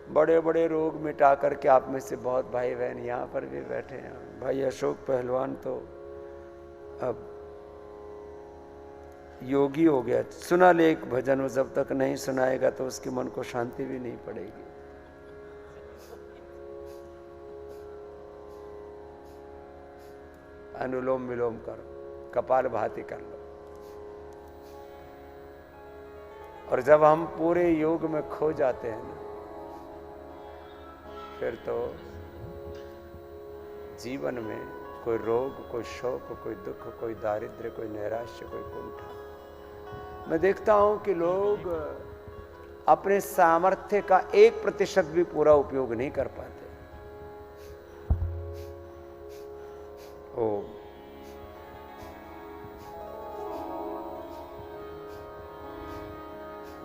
बड़े बड़े रोग मिटा करके आप में से बहुत भाई बहन यहाँ पर भी बैठे हैं। भाई अशोक पहलवान तो अब योगी हो गया, सुना ले एक भजन, वो जब तक नहीं सुनाएगा तो उसके मन को शांति भी नहीं पड़ेगी। अनुलोम विलोम करो, कपाल भाती कर लो, और जब हम पूरे योग में खो जाते हैं ना, फिर तो जीवन में कोई रोग, कोई शोक, कोई दुख, कोई दारिद्र्य, कोई नैराश्य, कोई कुंठा। मैं देखता हूं कि लोग अपने सामर्थ्य का 1% भी पूरा उपयोग नहीं कर पाते। ओम।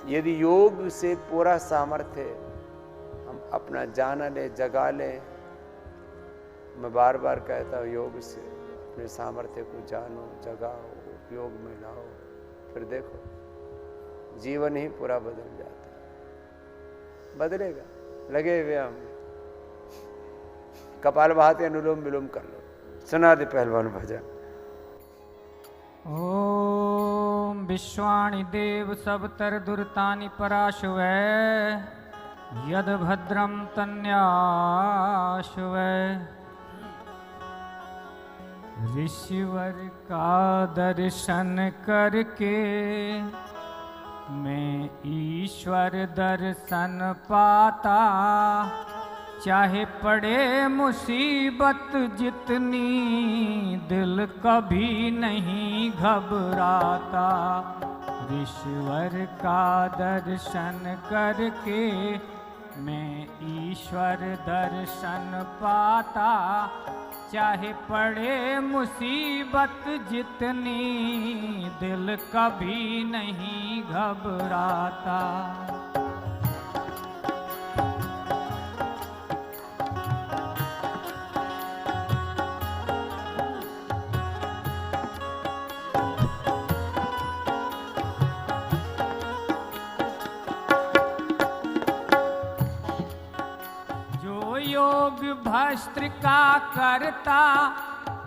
यदि योग से पूरा सामर्थ्य हम अपना जाना ले, जगा ले, मैं बार बार कहता हूं, योग से अपने सामर्थ्य को जानो, जगाओ, उपयोग में लाओ, फिर देखो जीवन ही पूरा बदल जाता है। बदलेगा, लगे हुए हम। कपाल भाती अनुलोम विलोम कर लो। सुना दे पहलवान भजन। ओम विश्वाणि देव सबतर दुर्तानि पराशुवै, यद भद्रम तन्याशुवै। ऋषिवर का दर्शन करके मैं ईश्वर दर्शन पाता, चाहे पड़े मुसीबत जितनी दिल कभी नहीं घबराता। ईश्वर का दर्शन करके मैं ईश्वर दर्शन पाता, चाहे पड़े मुसीबत जितनी दिल कभी नहीं घबराता। भस्त्र का करता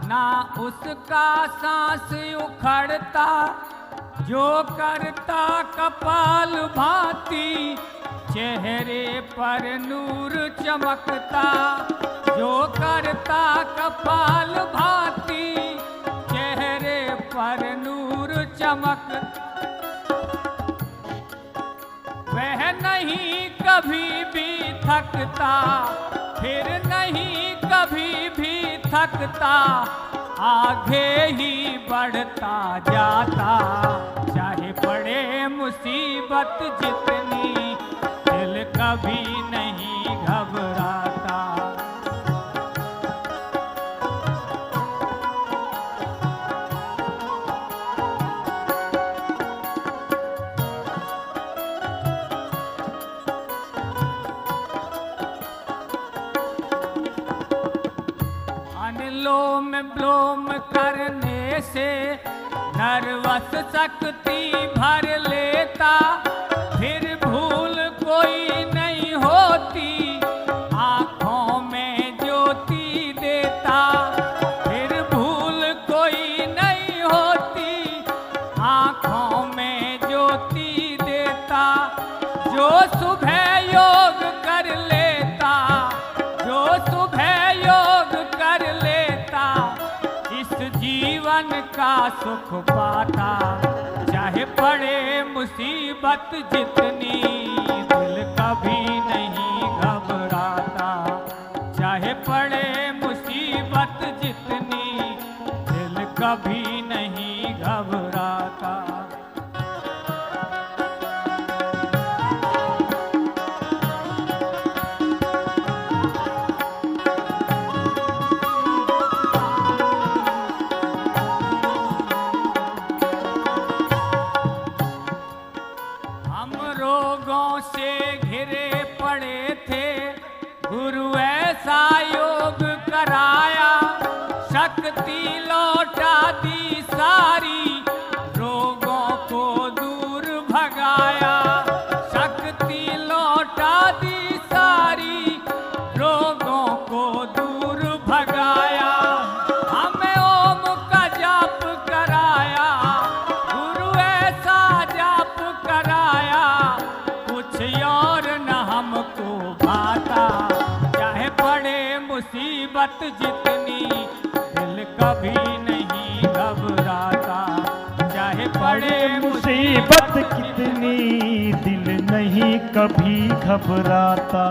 ना उसका सांस उखड़ता, जो करता कपाल भाती चेहरे पर नूर चमकता। जो करता कपाल भाती चेहरे पर नूर चमकता, वह नहीं कभी भी थकता, फिर नहीं कभी भी थकता, आगे ही बढ़ता जाता। चाहे पड़े मुसीबत जितनी दिल कभी नहीं घबराता। अनुलोम विलोम करने से नर्वस शक्ति भर लेता, फिर भूल कोई नहीं होती, आँखों में ज्योति देता। फिर भूल कोई नहीं होती, आँखों में ज्योति देता। जो सुबह योग कर लेता, जो सुबह योग कर लेता, इस जीवन का सुख पाता। चाहे पड़े मुसीबत जितनी दिल कभी नहीं घबराता। चाहे पड़े मुसीबत जितनी दिल कभी नहीं घबराता। से घिरे पड़े थे, गुरु ऐसा योग कराया, शक्ति लौटा दी सारी, रोगों को दूर भगाया। शक्ति लौटा दी सारी, मुसीबत जितनी दिल कभी नहीं घबराता, चाहे पड़े मुसीबत कितनी दिल नहीं कभी घबराता।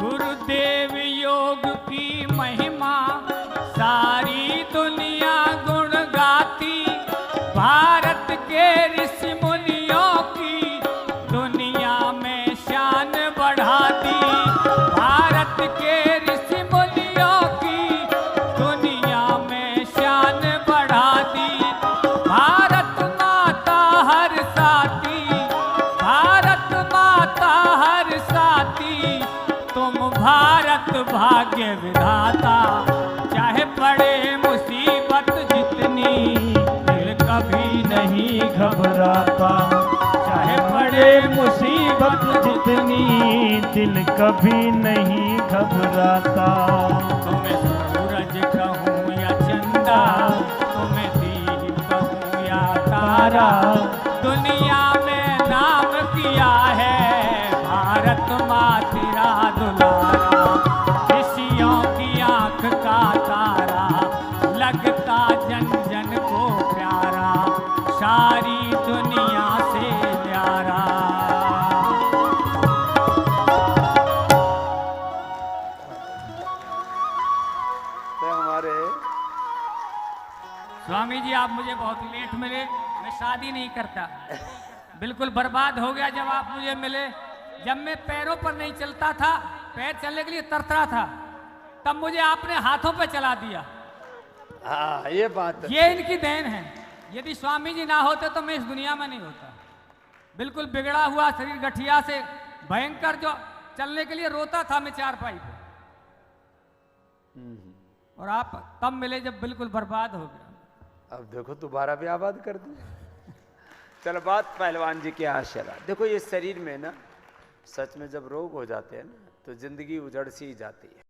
गुरुदेव योग की महिमा सारी दुनिया गुण गाती, भारत के ऋषि मुनियों की दुनिया में शान बढ़ाती, भारत के ऋषि मुनियों की दुनिया में शान बढ़ाती। भारत माता हर साथी, भारत माता हर साथी, तुम भारत भाग्य विधाता, चाहे पड़े मुसीबत जितनी दिल कभी नहीं घबराता, चाहे पड़े मुसीबत जितनी दिल कभी नहीं घबराता। तुम्हें सूरज कहूँ या चंदा, तुम्हें दीप कहूँ या तारा, दुनिया में नाम किया है भारत माँ तेरा दुलारा। ऋषियों की आंख का तारा, लगता जन जन को प्यारा, सारी दुनिया से प्यारा। तो हमारे स्वामी जी आप मुझे बहुत लेट मिले, मैं शादी नहीं करता, बिल्कुल बर्बाद हो गया जब आप मुझे मिले। जब मैं पैरों पर नहीं चलता था, पैर चलने के लिए तरतरा था, तब मुझे आपने हाथों पे चला दिया। हाँ ये बात है। ये इनकी देन है। यदि स्वामी जी ना होते तो मैं इस दुनिया में नहीं होता। बिल्कुल बिगड़ा हुआ शरीर, गठिया से भयंकर, जो चलने के लिए रोता था मैं चारपाई पे, और आप तब मिले जब बिल्कुल बर्बाद हो गया। अब देखो दोबारा भी आबाद कर दी। चलो बात पहलवान जी के यहाँ चला। देखो ये शरीर में ना सच में जब रोग हो जाते हैं ना तो जिंदगी उजड़ सी ही जाती है।